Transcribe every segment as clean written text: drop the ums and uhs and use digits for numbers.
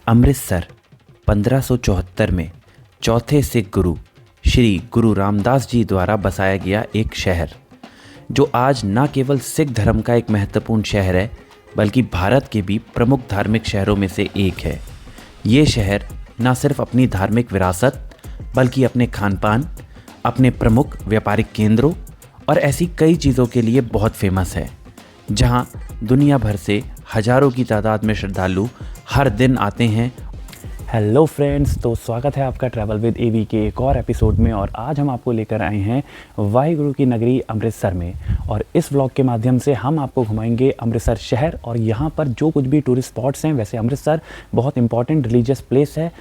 अमृतसर 1574 में चौथे सिख गुरु श्री गुरु रामदास जी द्वारा बसाया गया एक शहर, जो आज न केवल सिख धर्म का एक महत्वपूर्ण शहर है बल्कि भारत के भी प्रमुख धार्मिक शहरों में से एक है। ये शहर न सिर्फ अपनी धार्मिक विरासत बल्कि अपने खान पान, अपने प्रमुख व्यापारिक केंद्रों और ऐसी कई चीज़ों के लिए बहुत फेमस है, जहाँ दुनिया भर से हजारों की तादाद में श्रद्धालु हर दिन आते हैं। हेलो फ्रेंड्स, तो स्वागत है आपका ट्रैवल विद एवी के एक और एपिसोड में। और आज हम आपको लेकर आए हैं वाहिगुरु की नगरी अमृतसर में। और इस व्लॉग के माध्यम से हम आपको घुमाएंगे अमृतसर शहर और यहाँ पर जो कुछ भी टूरिस्ट स्पॉट्स हैं। वैसे अमृतसर बहुत इंपॉर्टेंट रिलीजियस प्लेस है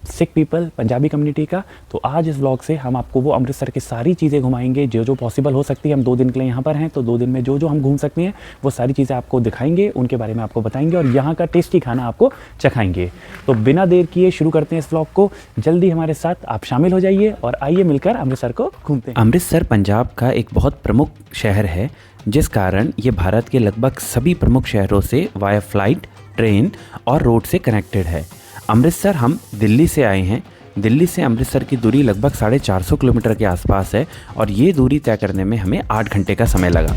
सिख पीपल, पंजाबी कम्युनिटी का। तो आज इस व्लॉग से हम आपको वो अमृतसर की सारी चीज़ें घुमाएंगे जो जो पॉसिबल हो सकती है। हम 2 दिन के लिए यहाँ पर हैं, तो 2 दिन में जो जो हम घूम सकते हैं वो सारी चीज़ें आपको दिखाएंगे, उनके बारे में आपको बताएंगे और यहाँ का टेस्टी खाना आपको चखाएंगे। तो बिना देर किए शुरू करते हैं इस व्लॉग को। जल्दी हमारे साथ आप शामिल हो जाइए और आइए मिलकर अमृतसर को घूमते हैं। अमृतसर पंजाब का एक बहुत प्रमुख शहर है, जिस कारण ये भारत के लगभग सभी प्रमुख शहरों से वाया फ्लाइट, ट्रेन और रोड से कनेक्टेड है। अमृतसर हम दिल्ली से आए हैं। दिल्ली से अमृतसर की दूरी लगभग 450 किलोमीटर के आसपास है और ये दूरी तय करने में हमें 8 घंटे का समय लगा।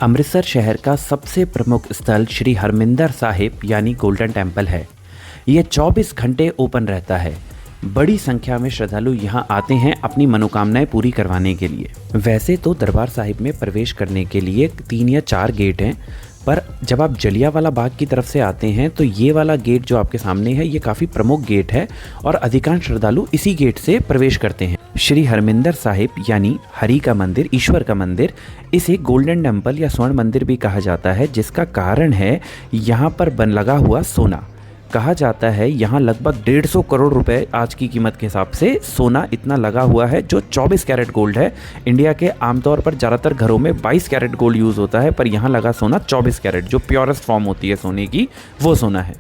अमृतसर शहर का सबसे प्रमुख स्थल श्री हरमिंदर साहिब यानी गोल्डन टेम्पल है। यह 24 घंटे ओपन रहता है। बड़ी संख्या में श्रद्धालु यहाँ आते हैं अपनी मनोकामनाएं पूरी करवाने के लिए। वैसे तो दरबार साहिब में प्रवेश करने के लिए 3 या 4 गेट हैं, पर जब आप जलियांवाला बाग की तरफ से आते हैं तो ये वाला गेट जो आपके सामने है ये काफ़ी प्रमुख गेट है और अधिकांश श्रद्धालु इसी गेट से प्रवेश करते हैं। श्री हरमिंदर साहिब यानी हरि का मंदिर, ईश्वर का मंदिर, इसे गोल्डन टेम्पल या स्वर्ण मंदिर भी कहा जाता है, जिसका कारण है यहाँ पर लगा हुआ सोना। कहा जाता है यहाँ लगभग 150 करोड़ रुपए आज की कीमत के हिसाब से सोना इतना लगा हुआ है, जो 24 कैरेट गोल्ड है। इंडिया के आमतौर पर ज़्यादातर घरों में 22 कैरेट गोल्ड यूज़ होता है, पर यहाँ लगा सोना 24 कैरेट, जो प्योरेस्ट फॉर्म होती है सोने की, वो सोना है।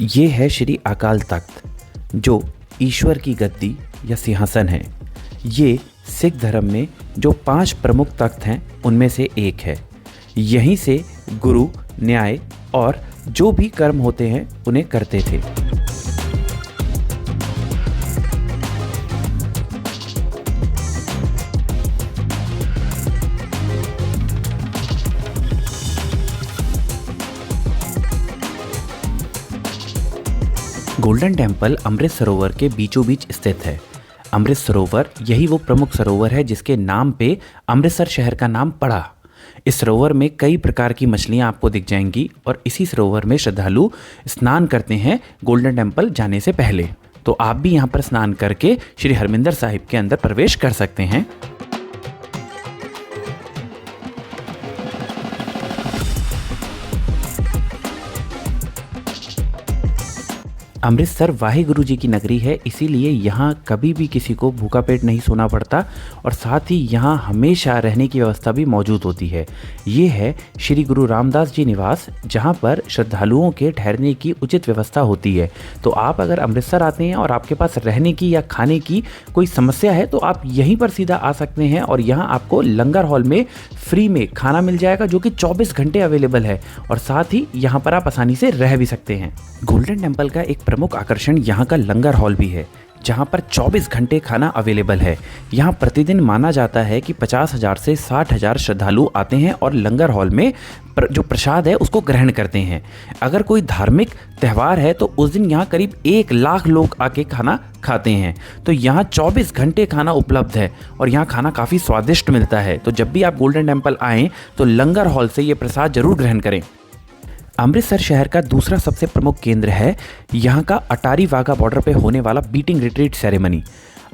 ये है श्री अकाल तख्त, जो ईश्वर की गद्दी या सिंहासन है। ये सिख धर्म में जो 5 प्रमुख तख्त हैं उनमें से एक है। यहीं से गुरु, न्याय और जो भी कर्म होते हैं उन्हें करते थे। गोल्डन टेम्पल अमृत सरोवर के बीचों बीच स्थित है। अमृत सरोवर यही वो प्रमुख सरोवर है जिसके नाम पे अमृतसर शहर का नाम पड़ा। इस सरोवर में कई प्रकार की मछलियां आपको दिख जाएंगी और इसी सरोवर में श्रद्धालु स्नान करते हैं गोल्डन टेम्पल जाने से पहले। तो आप भी यहाँ पर स्नान करके श्री हरमिंदर साहिब के अंदर प्रवेश कर सकते हैं। अमृतसर वाहिगुरु जी की नगरी है, इसीलिए यहाँ कभी भी किसी को भूखा पेट नहीं सोना पड़ता और साथ ही यहाँ हमेशा रहने की व्यवस्था भी मौजूद होती है। ये है श्री गुरु रामदास जी निवास, जहाँ पर श्रद्धालुओं के ठहरने की उचित व्यवस्था होती है। तो आप अगर अमृतसर आते हैं और आपके पास रहने की या खाने की कोई समस्या है तो आप यहीं पर सीधा आ सकते हैं और यहाँ आपको लंगर हॉल में फ्री में खाना मिल जाएगा, जो कि 24 घंटे अवेलेबल है और साथ ही यहाँ पर आप आसानी से रह भी सकते हैं। गोल्डन टेम्पल का एक प्रमुख आकर्षण यहाँ का लंगर हॉल भी है, जहाँ पर 24 घंटे खाना अवेलेबल है। यहाँ प्रतिदिन माना जाता है कि 50,000 से 60,000 श्रद्धालु आते हैं और लंगर हॉल में जो प्रसाद है उसको ग्रहण करते हैं। अगर कोई धार्मिक त्यौहार है तो उस दिन यहाँ करीब 1 लाख लोग आके खाना खाते हैं। तो यहाँ 24 घंटे खाना उपलब्ध है और यहाँ खाना काफ़ी स्वादिष्ट मिलता है। तो जब भी आप गोल्डन टेम्पल आएँ तो लंगर हॉल से ये प्रसाद जरूर ग्रहण करें। अमृतसर शहर का दूसरा सबसे प्रमुख केंद्र है यहाँ का अटारी वाघा बॉर्डर पे होने वाला बीटिंग रिट्रीट सेरेमनी।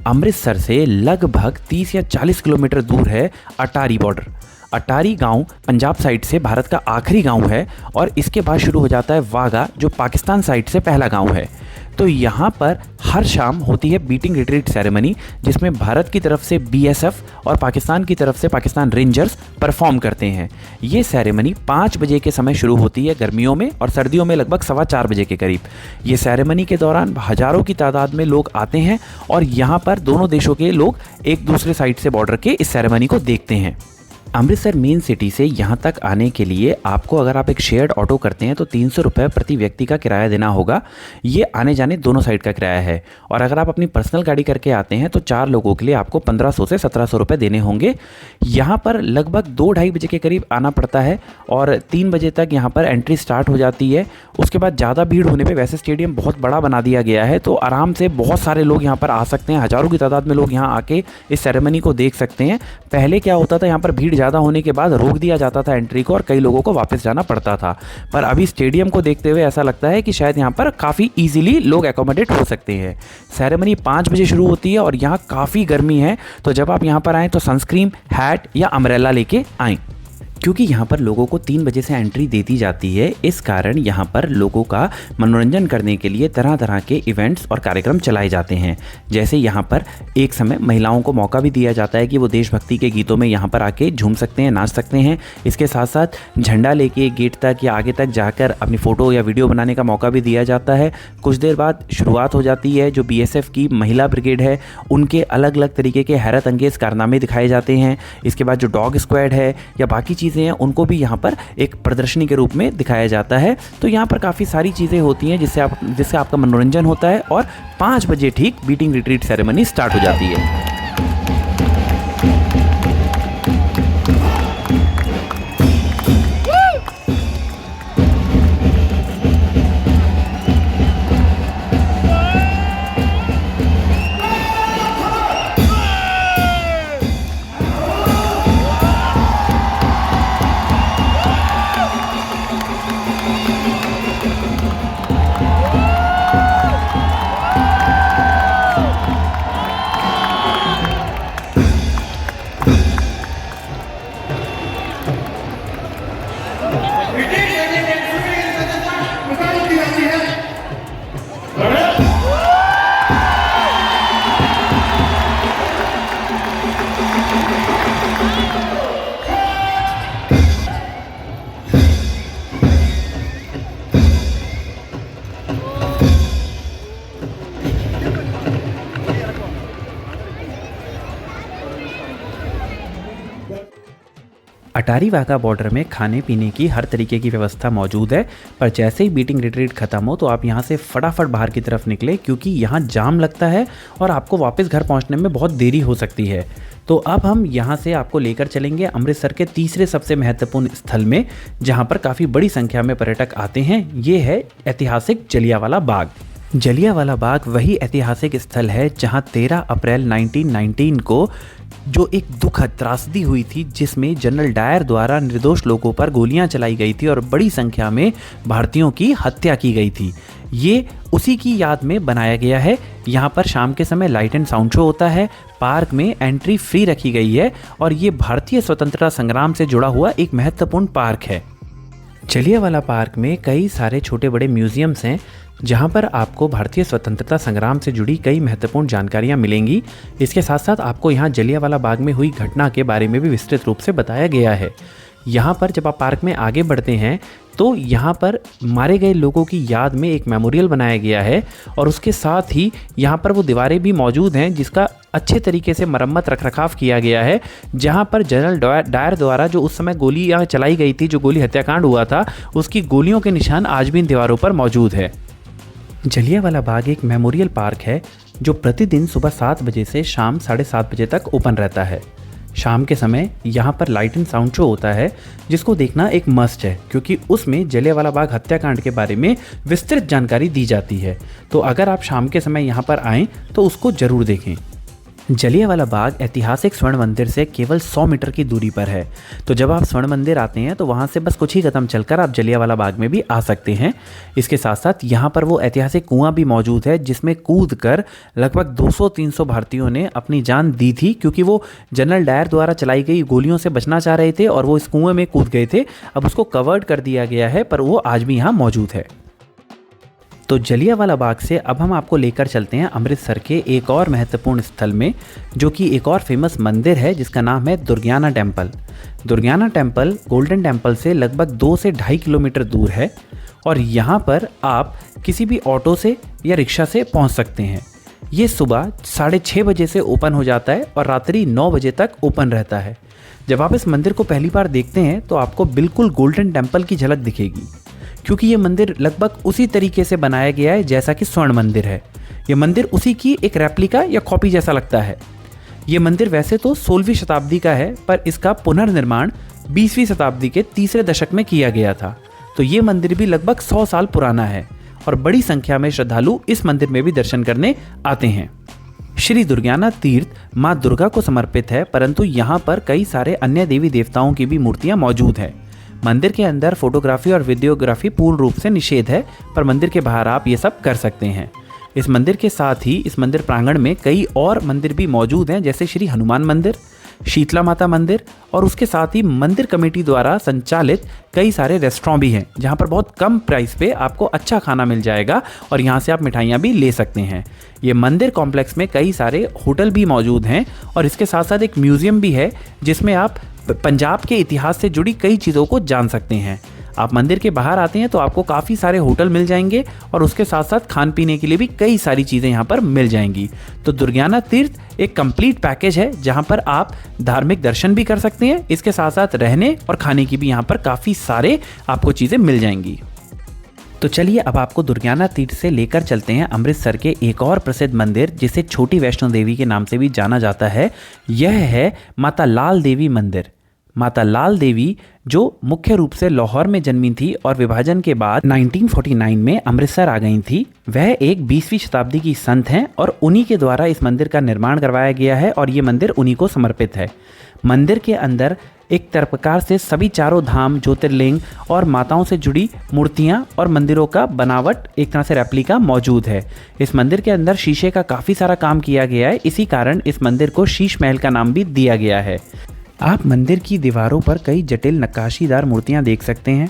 अमृतसर से लगभग 30 या 40 किलोमीटर दूर है अटारी बॉर्डर। अटारी गांव पंजाब साइड से भारत का आखिरी गांव है और इसके बाद शुरू हो जाता है वाघा, जो पाकिस्तान साइड से पहला गांव है। तो यहाँ पर हर शाम होती है बीटिंग रिट्रीट सेरेमनी, जिसमें भारत की तरफ से बीएसएफ और पाकिस्तान की तरफ से पाकिस्तान रेंजर्स परफॉर्म करते हैं। ये सेरेमनी 5 बजे के समय शुरू होती है गर्मियों में, और सर्दियों में लगभग 4:15 बजे के करीब। ये सेरेमनी के दौरान हज़ारों की तादाद में लोग आते हैं और यहाँ पर दोनों देशों के लोग एक दूसरे साइड से बॉर्डर के इस सेरेमनी को देखते हैं। अमृतसर मेन सिटी से यहाँ तक आने के लिए आपको, अगर आप एक शेयर्ड ऑटो करते हैं तो 300 रुपये प्रति व्यक्ति का किराया देना होगा। ये आने जाने दोनों साइड का किराया है। और अगर आप अपनी पर्सनल गाड़ी करके आते हैं तो 4 लोगों के लिए आपको 1500 से 1700 रुपये देने होंगे। यहाँ पर लगभग 2-2:30 बजे के करीब आना पड़ता है और 3 बजे तक यहाँ पर एंट्री स्टार्ट हो जाती है। उसके बाद ज़्यादा भीड़ होने पर, वैसे स्टेडियम बहुत बड़ा बना दिया गया है तो आराम से बहुत सारे लोग यहाँ पर आ सकते हैं। हज़ारों की तादाद में लोग यहाँ आके इस सेरेमनी को देख सकते हैं। पहले क्या होता था, यहाँ पर भीड़ ज़्यादा होने के बाद रोक दिया जाता था एंट्री को और कई लोगों को वापस जाना पड़ता था। पर अभी स्टेडियम को देखते हुए ऐसा लगता है कि शायद यहाँ पर काफ़ी इजीली लोग एकोमोडेट हो सकते हैं। सेरेमनी 5 बजे शुरू होती है और यहाँ काफ़ी गर्मी है, तो जब आप यहाँ पर आएँ तो सनस्क्रीन, हैट या अम्ब्रेला लेके आएँ, क्योंकि यहाँ पर लोगों को 3 बजे से एंट्री दे दी जाती है। इस कारण यहाँ पर लोगों का मनोरंजन करने के लिए तरह तरह के इवेंट्स और कार्यक्रम चलाए जाते हैं। जैसे यहाँ पर एक समय महिलाओं को मौका भी दिया जाता है कि वो देशभक्ति के गीतों में यहाँ पर आके झूम सकते हैं, नाच सकते हैं। इसके साथ साथ झंडा लेके गेट तक या आगे तक जाकर अपनी फ़ोटो या वीडियो बनाने का मौका भी दिया जाता है। कुछ देर बाद शुरुआत हो जाती है। जो बीएसएफ की महिला ब्रिगेड है उनके अलग अलग तरीके के हैरत अंगेज कारनामे दिखाए जाते हैं। इसके बाद जो डॉग स्क्वाड है या बाकी चीज़ें हैं उनको भी यहाँ पर एक प्रदर्शनी के रूप में दिखाया जाता है। तो यहाँ पर काफ़ी सारी चीज़ें होती हैं जिससे आपका मनोरंजन होता है। और 5 बजे ठीक बीटिंग रिट्रीट सेरेमनी स्टार्ट हो जाती है। अटारी वाघा बॉर्डर में खाने पीने की हर तरीके की व्यवस्था मौजूद है, पर जैसे ही बीटिंग रिट्रीट खत्म हो तो आप यहाँ से फटाफट बाहर की तरफ निकले, क्योंकि यहाँ जाम लगता है और आपको वापस घर पहुँचने में बहुत देरी हो सकती है। तो अब हम यहाँ से आपको लेकर चलेंगे अमृतसर के तीसरे सबसे महत्वपूर्ण स्थल में, जहाँ पर काफ़ी बड़ी संख्या में पर्यटक आते हैं। ये है ऐतिहासिक जलियांवाला बाग। जलियांवाला बाग वही ऐतिहासिक स्थल है जहां 13 अप्रैल 1919 को जो एक दुखद त्रासदी हुई थी, जिसमें जनरल डायर द्वारा निर्दोष लोगों पर गोलियां चलाई गई थी और बड़ी संख्या में भारतीयों की हत्या की गई थी। ये उसी की याद में बनाया गया है। यहाँ पर शाम के समय लाइट एंड साउंड शो होता है। पार्क में एंट्री फ्री रखी गई है और ये भारतीय स्वतंत्रता संग्राम से जुड़ा हुआ एक महत्वपूर्ण पार्क है। जलियांवाला पार्क में कई सारे छोटे बड़े म्यूजियम्स हैं, जहां पर आपको भारतीय स्वतंत्रता संग्राम से जुड़ी कई महत्वपूर्ण जानकारियां मिलेंगी। इसके साथ साथ आपको यहां जलियांवाला बाग में हुई घटना के बारे में भी विस्तृत रूप से बताया गया है। यहाँ पर जब आप पार्क में आगे बढ़ते हैं तो यहाँ पर मारे गए लोगों की याद में एक मेमोरियल बनाया गया है और उसके साथ ही यहाँ पर वो दीवारें भी मौजूद हैं जिसका अच्छे तरीके से मरम्मत रखरखाव किया गया है। जहाँ पर जनरल डायर द्वारा जो उस समय गोलियाँ चलाई गई थी, जो गोली हत्याकांड हुआ था, उसकी गोलियों के निशान आज भी इन दीवारों पर मौजूद है। जलियांवाला बाग एक मेमोरियल पार्क है जो प्रतिदिन सुबह 7 बजे से शाम 7:30 बजे तक ओपन रहता है। शाम के समय यहाँ पर लाइट एंड साउंड शो होता है, जिसको देखना एक मस्ट है, क्योंकि उसमें जलियांवाला बाग हत्याकांड के बारे में विस्तृत जानकारी दी जाती है। तो अगर आप शाम के समय यहाँ पर आएँ तो उसको ज़रूर देखें। जलियांवाला बाग ऐतिहासिक स्वर्ण मंदिर से केवल 100 मीटर की दूरी पर है। तो जब आप स्वर्ण मंदिर आते हैं तो वहाँ से बस कुछ ही कदम चलकर आप जलियांवाला बाग में भी आ सकते हैं। इसके साथ साथ यहाँ पर वो ऐतिहासिक कुआं भी मौजूद है, जिसमें कूदकर लगभग 200-300 भारतीयों ने अपनी जान दी थी, क्योंकि वो जनरल डायर द्वारा चलाई गई गोलियों से बचना चाह रहे थे और वो इस कुएँ में कूद गए थे। अब उसको कवर्ड कर दिया गया है, पर वो आज भी यहाँ मौजूद है। तो जलियांवाला बाग से अब हम आपको लेकर चलते हैं अमृतसर के एक और महत्वपूर्ण स्थल में, जो कि एक और फेमस मंदिर है जिसका नाम है Durgiana temple. Durgiana temple golden temple से लगभग 2 से 2.5 किलोमीटर दूर है और यहाँ पर आप किसी भी ऑटो से या रिक्शा से पहुँच सकते हैं। ये सुबह 6:30 बजे से ओपन हो जाता है और रात्रि 9 बजे तक ओपन रहता है। जब आप इस मंदिर को पहली बार देखते हैं तो आपको बिल्कुल गोल्डन टेम्पल की झलक दिखेगी, क्योंकि ये मंदिर लगभग उसी तरीके से बनाया गया है जैसा कि स्वर्ण मंदिर है। ये मंदिर उसी की एक रेप्लिका या कॉपी जैसा लगता है। ये मंदिर वैसे तो 16वीं शताब्दी का है, पर इसका पुनर्निर्माण 20वीं शताब्दी के तीसरे दशक में किया गया था। तो ये मंदिर भी लगभग 100 साल पुराना है और बड़ी संख्या में श्रद्धालु इस मंदिर में भी दर्शन करने आते हैं। श्री दुर्गियाना तीर्थ माँ दुर्गा को समर्पित है, परंतु यहाँ पर कई सारे अन्य देवी देवताओं की भी मूर्तियाँ मौजूद हैं। मंदिर के अंदर फोटोग्राफी और वीडियोग्राफी पूर्ण रूप से निषेध है, पर मंदिर के बाहर आप ये सब कर सकते हैं। इस मंदिर के साथ ही इस मंदिर प्रांगण में कई और मंदिर भी मौजूद हैं, जैसे श्री हनुमान मंदिर, शीतला माता मंदिर और उसके साथ ही मंदिर कमेटी द्वारा संचालित कई सारे रेस्टोरेंट भी हैं, जहां पर बहुत कम प्राइस पे आपको अच्छा खाना मिल जाएगा और यहां से आप मिठाइयां भी ले सकते हैं। ये मंदिर कॉम्प्लेक्स में कई सारे होटल भी मौजूद हैं और इसके साथ साथ एक म्यूज़ियम भी है, जिसमें आप पंजाब के इतिहास से जुड़ी कई चीज़ों को जान सकते हैं। आप मंदिर के बाहर आते हैं तो आपको काफ़ी सारे होटल मिल जाएंगे और उसके साथ साथ खान पीने के लिए भी कई सारी चीज़ें यहाँ पर मिल जाएंगी। तो दुर्गियाना तीर्थ एक कंप्लीट पैकेज है, जहाँ पर आप धार्मिक दर्शन भी कर सकते हैं, इसके साथ साथ रहने और खाने की भी यहाँ पर काफ़ी सारे आपको चीज़ें मिल जाएंगी। तो चलिए अब आपको दुर्गियाना तीर्थ से लेकर चलते हैं अमृतसर के एक और प्रसिद्ध मंदिर, जिसे छोटी वैष्णो देवी के नाम से भी जाना जाता है। यह है माता लाल देवी मंदिर। माता लाल देवी जो मुख्य रूप से लाहौर में जन्मी थी और विभाजन के बाद 1949 में अमृतसर आ गई थी, वह एक 20वीं शताब्दी की संत हैं और उन्हीं के द्वारा इस मंदिर का निर्माण करवाया गया है और ये मंदिर उन्हीं को समर्पित है। मंदिर के अंदर एक प्रकार से सभी चारों धाम, ज्योतिर्लिंग और माताओं से जुड़ी मूर्तियां और मंदिरों का बनावट एक तरह से रेप्लिका मौजूद है। इस मंदिर के अंदर शीशे का काफ़ी सारा काम किया गया है, इसी कारण इस मंदिर को शीश महल का नाम भी दिया गया है। आप मंदिर की दीवारों पर कई जटिल नक्काशीदार मूर्तियां देख सकते हैं।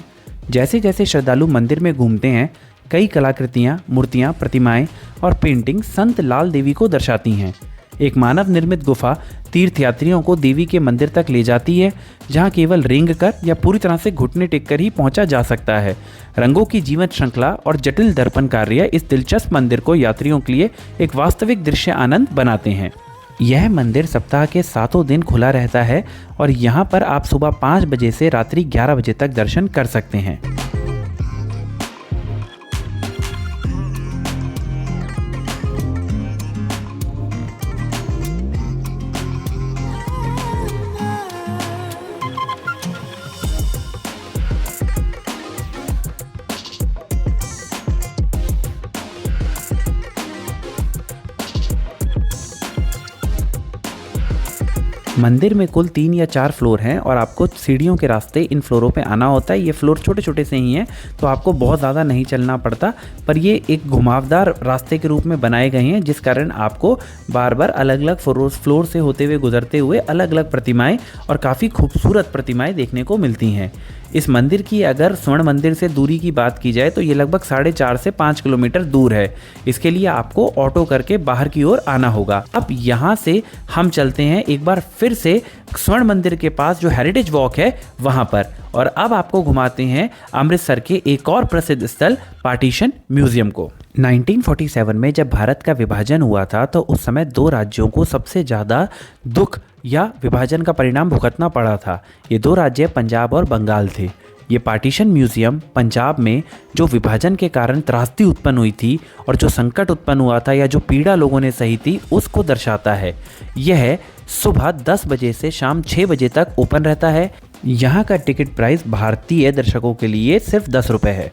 जैसे जैसे श्रद्धालु मंदिर में घूमते हैं, कई कलाकृतियां, मूर्तियां, प्रतिमाएं और पेंटिंग संत लाल देवी को दर्शाती हैं। एक मानव निर्मित गुफा तीर्थयात्रियों को देवी के मंदिर तक ले जाती है, जहां केवल रेंग कर या पूरी तरह से घुटने टेक कर ही पहुंचा जा सकता है। रंगों की जीवंत श्रृंखला और जटिल दर्पण कार्य इस दिलचस्प मंदिर को यात्रियों के लिए एक वास्तविक दृश्य आनंद बनाते हैं। यह मंदिर सप्ताह के 7 दिन खुला रहता है और यहाँ पर आप सुबह 5 बजे से रात्रि 11 बजे तक दर्शन कर सकते हैं। मंदिर में कुल 3 या 4 फ्लोर हैं और आपको सीढ़ियों के रास्ते इन फ्लोरों पे आना होता है। ये फ्लोर छोटे छोटे से ही हैं, तो आपको बहुत ज़्यादा नहीं चलना पड़ता, पर ये एक घुमावदार रास्ते के रूप में बनाए गए हैं, जिस कारण आपको बार बार अलग अलग फ्लोर से होते हुए गुजरते हुए अलग अलग प्रतिमाएं और काफ़ी खूबसूरत प्रतिमाएं देखने को मिलती हैं। इस मंदिर की अगर स्वर्ण मंदिर से दूरी की बात की जाए तो ये लगभग 4.5 से 5 किलोमीटर दूर है। इसके लिए आपको ऑटो करके बाहर की ओर आना होगा। अब यहाँ से हम चलते हैं एक बार फिर से स्वर्ण मंदिर के पास जो हेरिटेज वॉक है वहाँ पर, और अब आपको घुमाते हैं अमृतसर के एक और प्रसिद्ध स्थल पार्टीशन म्यूजियम को। 1947 में जब भारत का विभाजन हुआ था तो उस समय 2 राज्यों को सबसे ज़्यादा दुख या विभाजन का परिणाम भुगतना पड़ा था। ये 2 राज्य पंजाब और बंगाल थे। ये पार्टीशन म्यूजियम पंजाब में जो विभाजन के कारण त्रासदी उत्पन्न हुई थी और जो संकट उत्पन्न हुआ था या जो पीड़ा लोगों ने सही थी उसको दर्शाता है। यह सुबह 10 बजे से शाम 6 बजे तक ओपन रहता है। यहाँ का टिकट प्राइस भारतीय दर्शकों के लिए सिर्फ 10 रुपये है।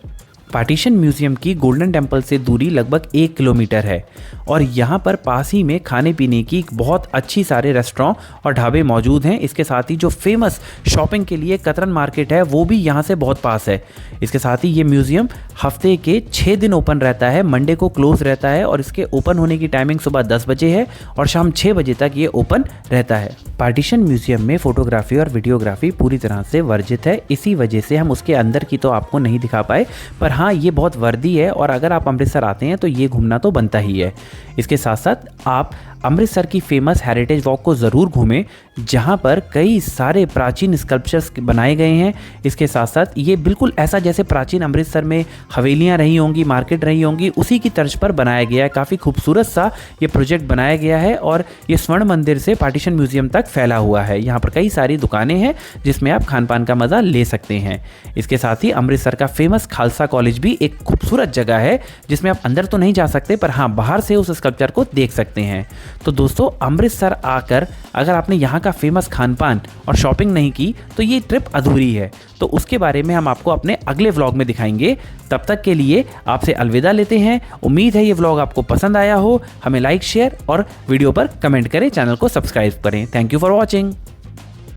पार्टीशन म्यूजियम की गोल्डन टेम्पल से दूरी लगभग 1 किलोमीटर है और यहाँ पर पास ही में खाने पीने की बहुत अच्छी सारे रेस्टोरेंट और ढाबे मौजूद हैं। इसके साथ ही जो फेमस शॉपिंग के लिए कतरन मार्केट है वो भी यहाँ से बहुत पास है। इसके साथ ही ये म्यूजियम हफ्ते के 6 दिन ओपन रहता है, मंडे को क्लोज रहता है और इसके ओपन होने की टाइमिंग सुबह 10 बजे है और शाम 6 बजे तक ये ओपन रहता है। पार्टीशन म्यूजियम में फोटोग्राफी और वीडियोग्राफी पूरी तरह से वर्जित है, इसी वजह से हम उसके अंदर की तो आपको नहीं दिखा पाए, पर हाँ, ये बहुत वर्दी है और अगर आप अमृतसर आते हैं तो ये घूमना तो बनता ही है। इसके साथ साथ आप अमृतसर की फेमस हेरिटेज वॉक को ज़रूर घूमें, जहाँ पर कई सारे प्राचीन स्कल्पचर्स बनाए गए हैं। इसके साथ साथ ये बिल्कुल ऐसा जैसे प्राचीन अमृतसर में हवेलियाँ रही होंगी, मार्केट रही होंगी, उसी की तर्ज पर बनाया गया है। काफ़ी खूबसूरत सा ये प्रोजेक्ट बनाया गया है और ये स्वर्ण मंदिर से पार्टीशन म्यूजियम तक फैला हुआ है। यहाँ पर कई सारी दुकानें हैं जिसमें आप खान पान का मज़ा ले सकते हैं। इसके साथ ही अमृतसर का फेमस खालसा कॉलेज भी एक खूबसूरत जगह है जिसमें आप अंदर तो नहीं जा सकते, पर हाँ, बाहर से उस स्कल्पचर को देख सकते हैं। तो दोस्तों, अमृतसर आकर अगर आपने यहाँ का फेमस खान पान और शॉपिंग नहीं की तो ये ट्रिप अधूरी है। तो उसके बारे में हम आपको अपने अगले व्लॉग में दिखाएंगे। तब तक के लिए आपसे अलविदा लेते हैं। उम्मीद है ये व्लॉग आपको पसंद आया हो। हमें लाइक, शेयर और वीडियो पर कमेंट करें, चैनल को सब्सक्राइब करें। Thank you for watching.